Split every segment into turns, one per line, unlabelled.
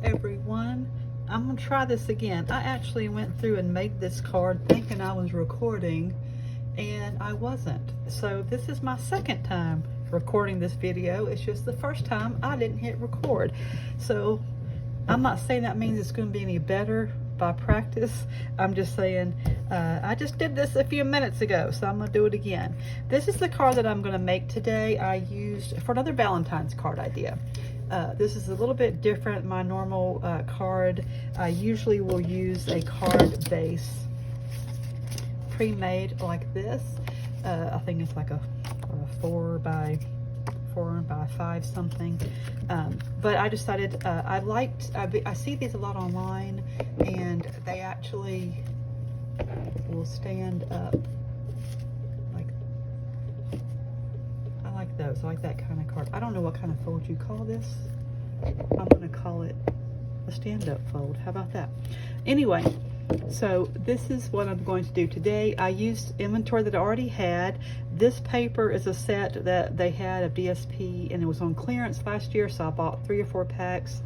everyone. I'm gonna try this again. I actually went through and made this card thinking I was recording, and I wasn't. So this is my second time recording this video. It's just the first time I didn't hit record. So I'm not saying that means it's gonna be any better by practice. I'm just saying I just did this a few minutes ago, so I'm gonna do it again. This is the card that I'm gonna make today. I used for another Valentine's card idea. This is a little bit different. My normal card, I usually will use a card base pre-made like this. I think it's like a 4 by 5 something. But I decided I see these a lot online, and they actually will stand up. I like those. I like that kind of card. I don't know what kind of fold you call this. I'm going to call it a stand-up fold. How about that? Anyway, so this is what I'm going to do today. I used inventory that I already had. This paper is a set that they had of DSP, and it was on clearance last year, so I bought 3 or 4 packs.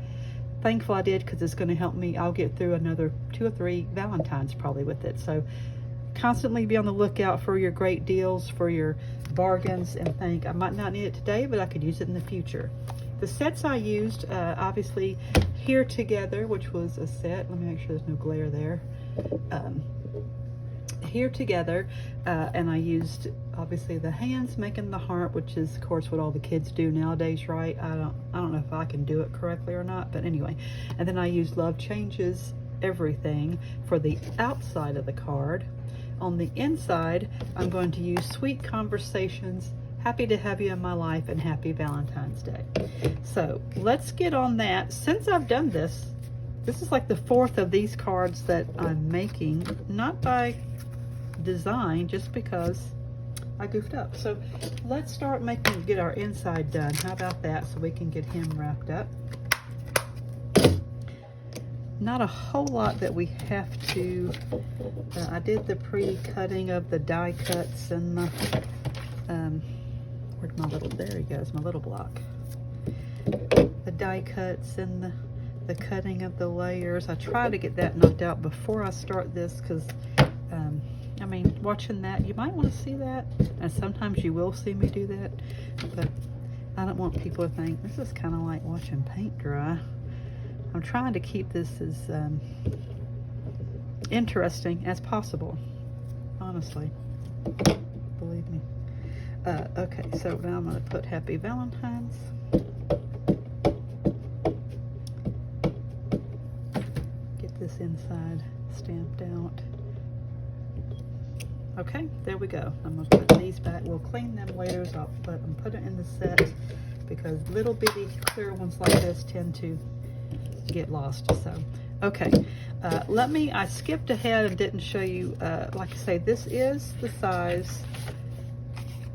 Thankful I did, because it's going to help me. I'll get through another 2 or 3 Valentines probably with it. So constantly be on the lookout for your great deals, for your bargains, and think I might not need it today, but I could use it in the future. The sets I used, obviously Here Together, which was a set. Let me make sure there's no glare there. Here Together, and I used obviously the hands making the heart, which is of course what all the kids do nowadays, right? I don't know if I can do it correctly or not, but anyway. And then I used Love Changes Everything for the outside of the card. On the inside, I'm going to use Sweet Conversations, Happy to Have You in My Life, and Happy Valentine's Day. So let's get on that. Since I've done this, this is like the 4th of these cards that I'm making, not by design, just because I goofed up. So let's start get our inside done. How about that, so we can get him wrapped up. Not a whole lot that we have to, I did the pre-cutting of the die cuts and my, where'd my little, there he goes, my little block. The die cuts and the cutting of the layers. I try to get that knocked out before I start this, because, I mean, watching that, you might want to see that, and sometimes you will see me do that, but I don't want people to think, this is kind of like watching paint dry. I'm trying to keep this as interesting as possible, honestly, believe me. Okay, so now I'm going to put Happy Valentine's. Get this inside stamped out. Okay, there we go. I'm going to put these back. We'll clean them later, so I'll put it in the set, because little bitty clear ones like this tend to get lost. So okay, I skipped ahead and didn't show you, like I say, this is the size,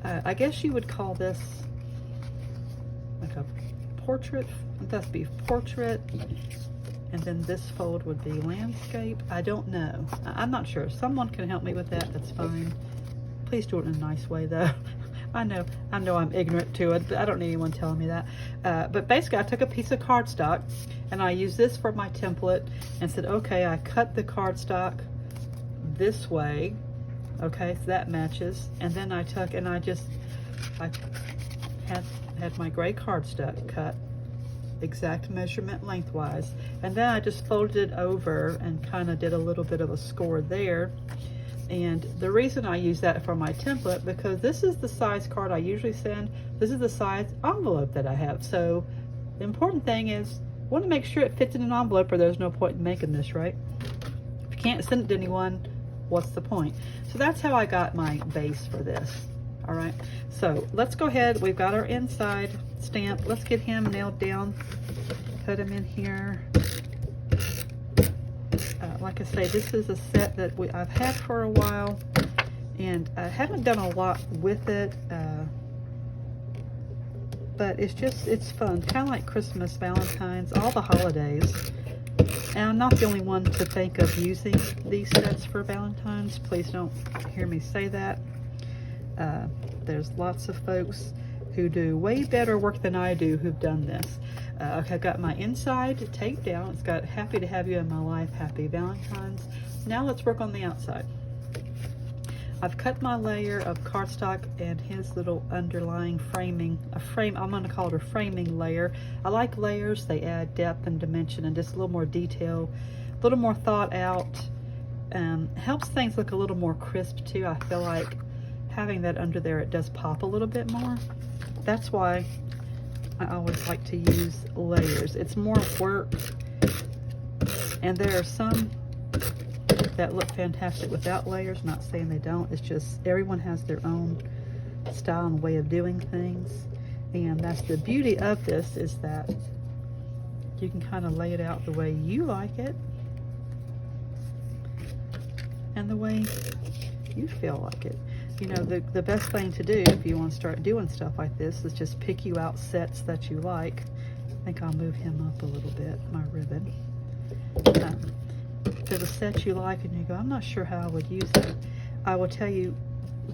I guess you would call this like a portrait. That'd be portrait, and then this fold would be landscape. I don't know. I'm not sure. Someone can help me with that. That's fine. Please do it in a nice way, though. I know I'm ignorant to it, but I don't need anyone telling me that. But basically, I took a piece of cardstock, and I used this for my template, and said, okay, I cut the cardstock this way. Okay, so that matches. And then I took, and I had my gray cardstock cut, exact measurement lengthwise. And then I just folded it over and kind of did a little bit of a score there. And the reason I use that for my template, because this is the size card I usually send. This is the size envelope that I have. So the important thing is, I want to make sure it fits in an envelope, or there's no point in making this, right? If you can't send it to anyone, what's the point? So that's how I got my base for this. All right, so let's go ahead. We've got our inside stamp. Let's get him nailed down. Put him in here. Like I say, this is a set that I've had for a while, and I haven't done a lot with it, but it's fun, kind of like Christmas, Valentine's, all the holidays. And I'm not the only one to think of using these sets for Valentine's. Please don't hear me say that. There's lots of folks who do way better work than I do who've done this. Okay, I've got my inside taped down. It's got happy to have you in my life, happy Valentine's. Now let's work on the outside. I've cut my layer of cardstock and his little underlying framing, I'm gonna call it a framing layer. I like layers, they add depth and dimension and just a little more detail, a little more thought out. Helps things look a little more crisp too. I feel like having that under there, it does pop a little bit more. That's why I always like to use layers. It's more work, and there are some that look fantastic without layers. Not saying they don't, it's just everyone has their own style and way of doing things, and that's the beauty of this, is that you can kind of lay it out the way you like it and the way you feel like it. You know, the best thing to do if you want to start doing stuff like this is just pick you out sets that you like. I think I'll move him up a little bit, my ribbon. There's a set you like and you go, I'm not sure how I would use it. I will tell you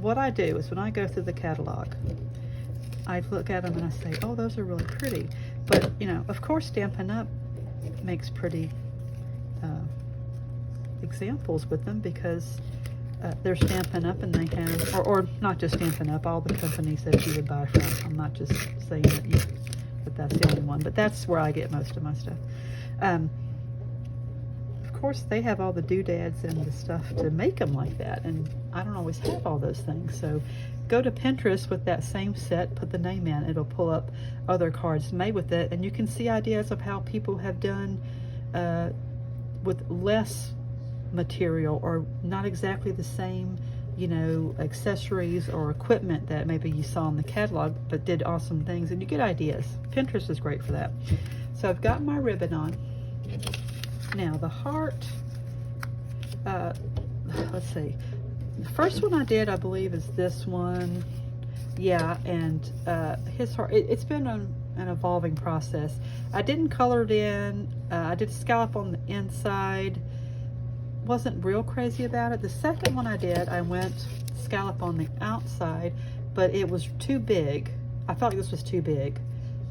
what I do is when I go through the catalog, I look at them and I say, oh, those are really pretty. But, you know, of course Stampin' Up! Makes pretty examples with them, because they're Stampin' Up! And they have, or not just Stampin' Up!, all the companies that you would buy from. I'm not just saying that that's the only one, but that's where I get most of my stuff. Of course, they have all the doodads and the stuff to make them like that, and I don't always have all those things. So go to Pinterest with that same set, put the name in, it'll pull up other cards made with it, and you can see ideas of how people have done with less material, or not exactly the same, you know, accessories or equipment that maybe you saw in the catalog, but did awesome things, and you get ideas. Pinterest is great for that. So I've got my ribbon on. Now the heart, let's see, the first one I did, I believe, is this one. Yeah, and his heart, it's been an evolving process. I didn't color it in. I did scallop on the inside. Wasn't real crazy about it. The second one I did, I went scallop on the outside, but it was too big. I felt like this was too big.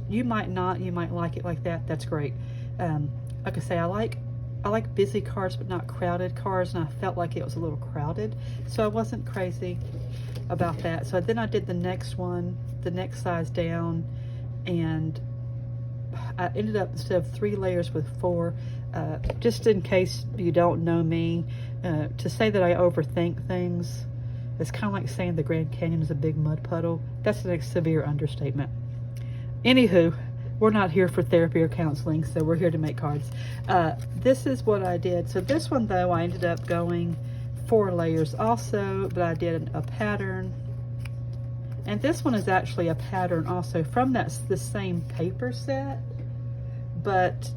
You might not, you might like it like that. That's great. Like I say, I like busy cards, but not crowded cards, and I felt like it was a little crowded, so I wasn't crazy about that. So then I did the next one, the next size down, and I ended up, instead of 3 layers, with 4. Just in case you don't know me, to say that I overthink things is kind of like saying the Grand Canyon is a big mud puddle. That's a severe understatement. Anywho, we're not here for therapy or counseling, so we're here to make cards. This is what I did. So this one, though, I ended up going 4 layers also, but I did a pattern. And this one is actually a pattern also from the same paper set, but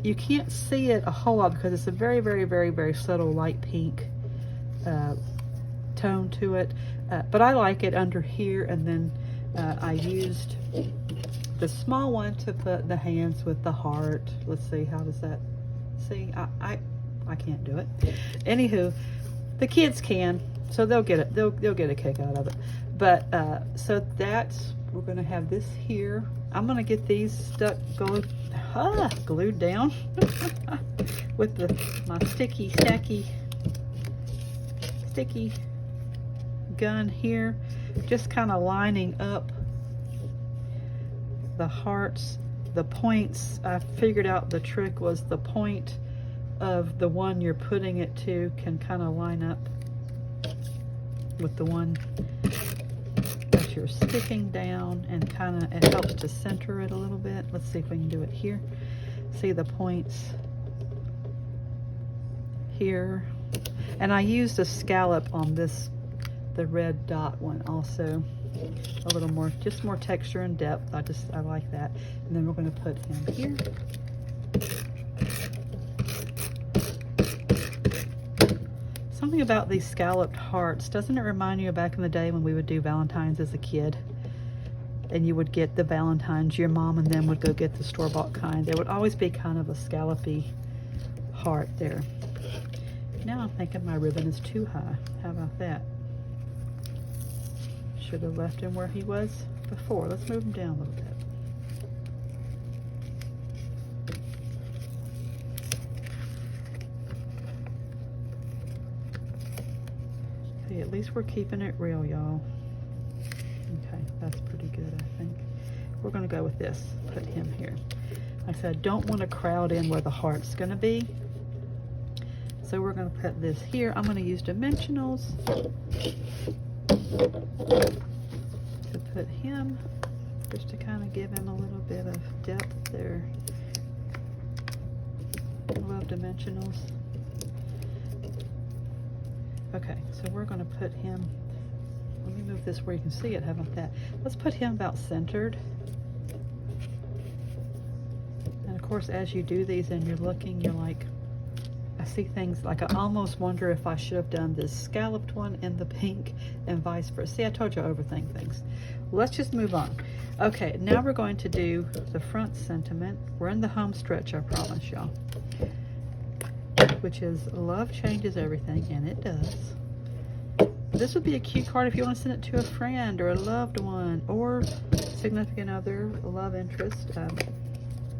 you can't see it a whole lot because it's a very, very, very, very subtle light pink tone to it. But I like it under here, and then I used the small one to put the hands with the heart. Let's see, how does that, see, I can't do it. Anywho, the kids can, so they'll get it, they'll get a kick out of it. But so that's, we're gonna have this here. I'm gonna get these stuck, glued down with my sticky gun here, just kind of lining up the hearts, the points. I figured out the trick was the point of the one you're putting it to can kind of line up with the one that you're sticking down, and kind of, it helps to center it a little bit. Let's see if we can do it here. See the points here, and I used a scallop on this, the red dot one also, a little more, just more texture and depth. I like that. And then we're going to put him here. Something about these scalloped hearts, doesn't it remind you of back in the day when we would do Valentines as a kid, and you would get the Valentines, your mom and them would go get the store-bought kind. There would always be kind of a scallopy heart there. Now I'm thinking my ribbon is too high. How about that? Should have left him where he was. before. Let's move them down a little bit. Okay, at least we're keeping it real, y'all. Okay, that's pretty good, I think. We're gonna go with this, put him here. Like I said, I don't want to crowd in where the heart's gonna be. So we're gonna put this here. I'm gonna use dimensionals to put him, just to kind of give him a little bit of depth there. I love dimensionals. Okay, so we're gonna put him, let me move this where you can see it. How about that? Let's put him about centered. And of course, as you do these and you're looking, you're like, I see things like, I almost wonder if I should have done this scalloped one in the pink and vice versa. See, I told you I overthink things. Let's just move on. Okay, now we're going to do the front sentiment. We're in the home stretch, I promise y'all. Which is love changes everything, and it does. This would be a cute card if you want to send it to a friend or a loved one or significant other, a love interest.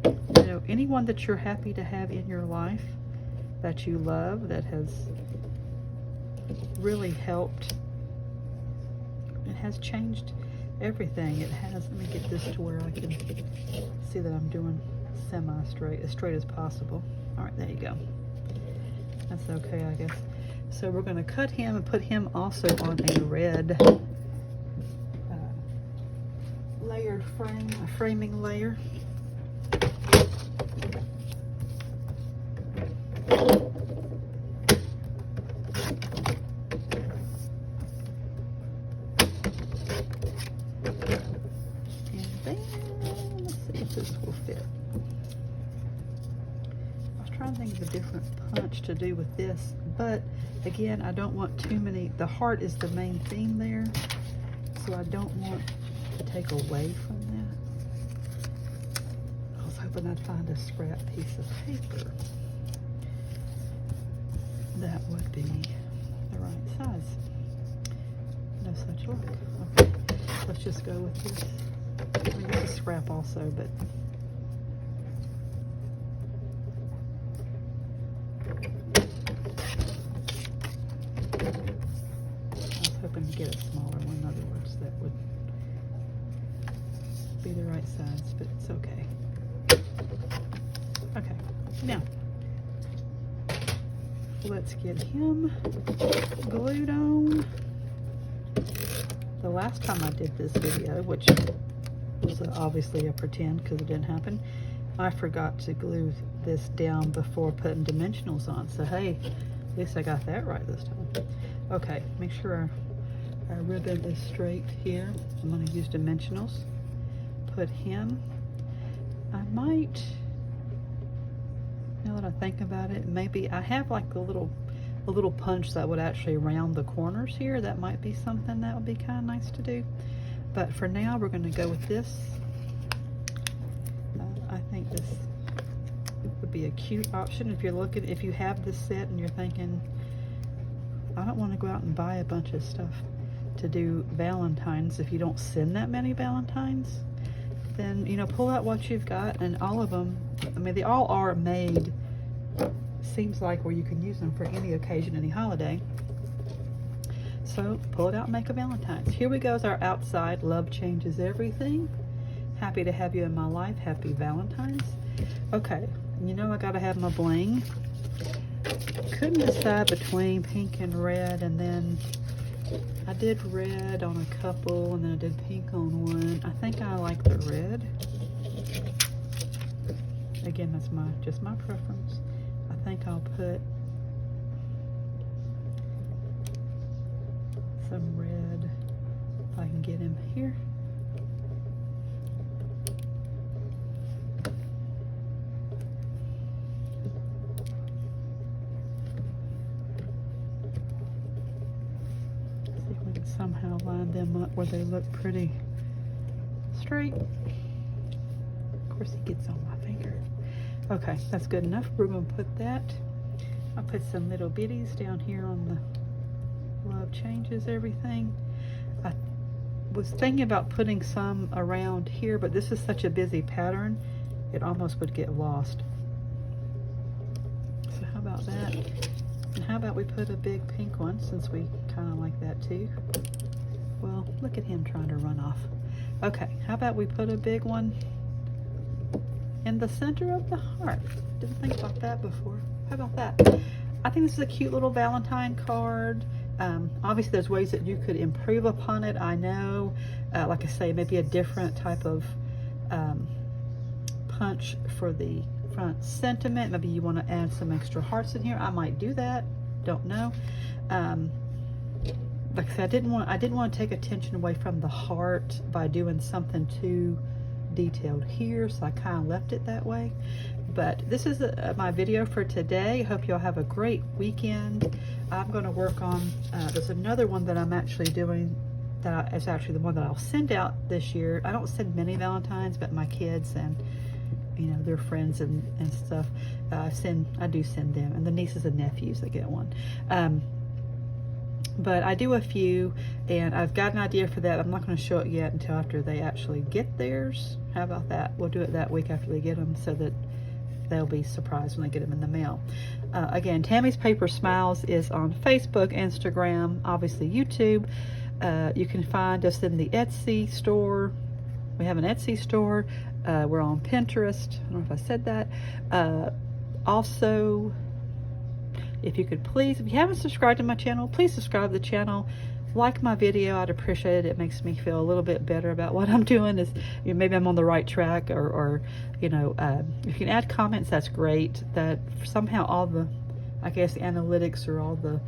You know, anyone that you're happy to have in your life, that you love, that has really helped. It has changed everything. It has, let me get this to where I can see that I'm doing semi-straight, as straight as possible. All right, there you go. That's okay, I guess. So we're going to cut him and put him also on a red layered frame, a framing layer. To do with this, but again, I don't want too many. The heart is the main theme there, so I don't want to take away from that. I was hoping I'd find a scrap piece of paper that would be the right size. No such luck. Okay, let's just go with this. I mean, it's a scrap also, but to get a smaller one, in other words, that would be the right size, but it's okay. Okay, now let's get him glued on. The last time I did this video, which was obviously a pretend because it didn't happen, I forgot to glue this down before putting dimensionals on. So hey, at least I got that right this time. Okay, make sure our ribbon is straight here. I'm going to use dimensionals. Put him. I might, now that I think about it, maybe I have like a little punch that would actually round the corners here. That might be something that would be kind of nice to do. But for now, we're going to go with this. I think this would be a cute option if you're looking, if you have this set and you're thinking, I don't want to go out and buy a bunch of stuff to do Valentines. If you don't send that many Valentines, then, you know, pull out what you've got, and all of them, I mean, they all are made, seems like, where you can use them for any occasion, any holiday. So pull it out and make a Valentine's. Here we go with our outside. Love changes everything. Happy to have you in my life. Happy Valentine's. Okay, you know I gotta have my bling. Couldn't decide between pink and red, and then I did red on a couple, and then I did pink on one. I think I like the red. Again, that's just my preference. I think I'll put some red, if I can get him here. Somehow line them up where they look pretty straight. Of course, he gets on my finger. Okay, that's good enough. We're going to put that. I'll put some little bitties down here on the love changes everything. was thinking about putting some around here, but this is such a busy pattern, it almost would get lost. So how about that? And how about we put a big pink one, since we kind of like that too. Well, look at him trying to run off. Okay, how about we put a big one in the center of the heart? Didn't think about that before. How about that? I think this is a cute little Valentine card. Obviously there's ways that you could improve upon it, I know. Like I say, maybe a different type of punch for the front sentiment. Maybe you want to add some extra hearts in here. I might do that, don't know. Like I said, I didn't want to take attention away from the heart by doing something too detailed here, so I kind of left it that way. But this is my video for today. Hope y'all have a great weekend. I'm going to work on, there's another one that I'm actually doing that is actually the one that I'll send out this year. I don't send many Valentines, but my kids and, you know, their friends and stuff, I do send them, and the nieces and nephews that get one. But I do a few, and I've got an idea for that. I'm not going to show it yet until after they actually get theirs. How about that? We'll do it that week after they get them, so that they'll be surprised when they get them in the mail. Again, Tammy's Paper Smiles is on Facebook, Instagram, obviously YouTube. You can find us in the Etsy store. We have an Etsy store. We're on Pinterest. I don't know if I said that. Also, if you could please, if you haven't subscribed to my channel, please subscribe to the channel. Like my video, I'd appreciate it. It makes me feel a little bit better about what I'm doing. Is, you know, maybe I'm on the right track, or you know, if you can add comments, that's great. That somehow all the, I guess, analytics or all the,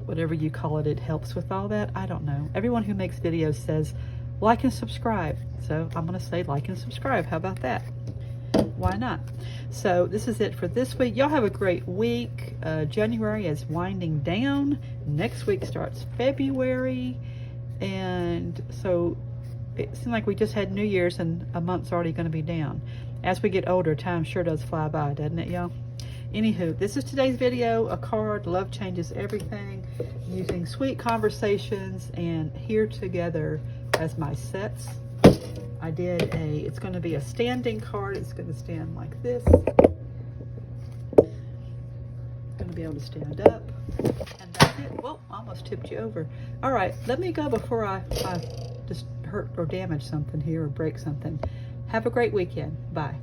whatever you call it, it helps with all that. I don't know. Everyone who makes videos says like and subscribe. So I'm gonna say like and subscribe. How about that? Why not? So this is it for this week. Y'all have a great week. January is winding down. Next week starts February. And so it seems like we just had New Year's and a month's already going to be down. As we get older, time sure does fly by, doesn't it, y'all? Anywho, this is today's video, a card, Love Changes Everything, using Sweet Conversations and Here Together as my sets. I did it's going to be a standing card. It's going to stand like this. It's going to be able to stand up. And that's it. Whoa, almost tipped you over. All right, let me go before I just hurt or damage something here or break something. Have a great weekend. Bye.